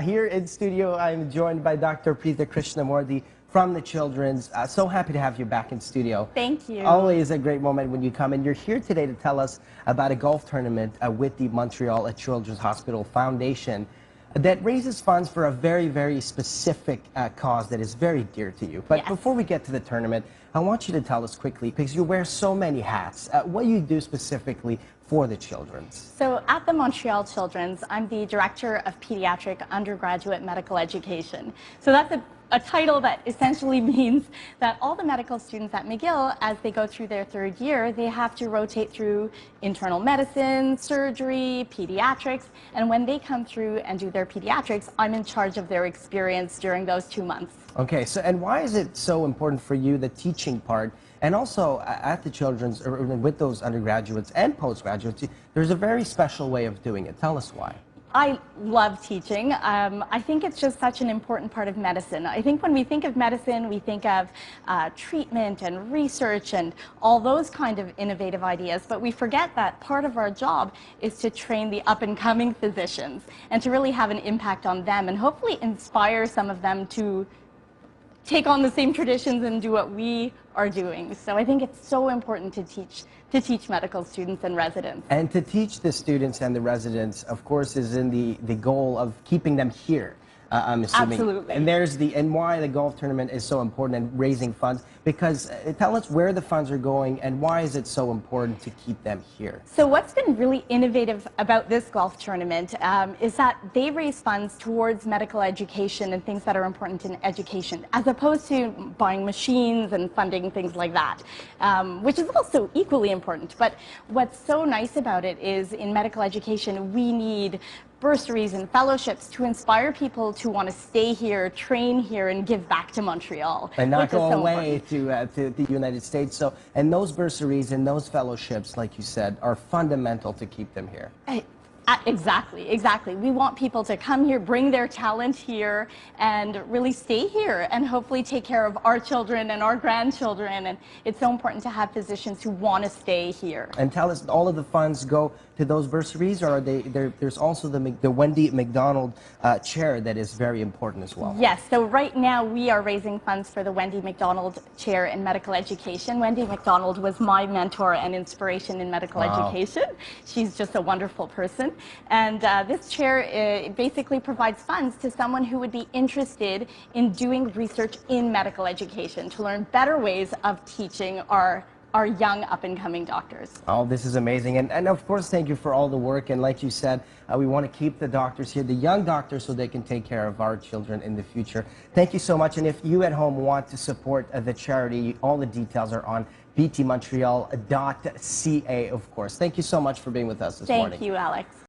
Here in studio, I'm joined by Dr. Preetha Krisnamoorthy from the Children's. So happy to have you back in studio. Thank you. Always a great moment when you come, and you're here today to tell us about a golf tournament with the Montreal Children's Hospital Foundation that raises funds for a very, very specific cause that is very dear to you. But yes. Before we get to the tournament, I want you to tell us quickly, because you wear so many hats, what you do specifically for the Children's. So at the Montreal Children's, I'm the Director of Pediatric Undergraduate Medical Education. So that's a title that essentially means that all the medical students at McGill, as they go through their third year, they have to rotate through internal medicine, surgery, pediatrics, and when they come through and do their pediatrics, I'm in charge of their experience during those 2 months. Okay, so and why is it so important for you, the teaching part, and also at the Children's, or with those undergraduates and postgraduates, there's a very special way of doing it. Tell us why. I love teaching. I think it's just such an important part of medicine. I think when we think of medicine, we think of treatment and research and all those kind of innovative ideas, but we forget that part of our job is to train the up-and-coming physicians and to really have an impact on them and hopefully inspire some of them to take on the same traditions and do what we are doing. So I think it's so important to teach medical students and residents. And to teach the students and the residents, of course, is in the goal of keeping them here. I'm assuming. Absolutely. And why the golf tournament is so important and raising funds, because tell us where the funds are going and why is it so important to keep them here? So what's been really innovative about this golf tournament is that they raise funds towards medical education and things that are important in education, as opposed to buying machines and funding things like that, which is also equally important. But what's so nice about it is in medical education, we need bursaries and fellowships to inspire people to want to stay here, train here, and give back to Montreal. And not go away to the United States. So, and those bursaries and those fellowships, like you said, are fundamental to keep them here. Exactly. We want people to come here, bring their talent here, and really stay here, and hopefully take care of our children and our grandchildren. And it's so important to have physicians who want to stay here. And tell us, all of the funds go to those bursaries, or are there's also the Wendy McDonald chair that is very important as well? Yes. So right now we are raising funds for the Wendy McDonald chair in medical education. Wendy McDonald was my mentor and inspiration in medical education. She's just a wonderful person. And this chair basically provides funds to someone who would be interested in doing research in medical education to learn better ways of teaching our young up-and-coming doctors. Oh, this is amazing. And of course, thank you for all the work. And like you said, we want to keep the doctors here, the young doctors, so they can take care of our children in the future. Thank you so much. And if you at home want to support the charity, all the details are on btmontreal.ca, of course. Thank you so much for being with us this morning. Thank you, Alex.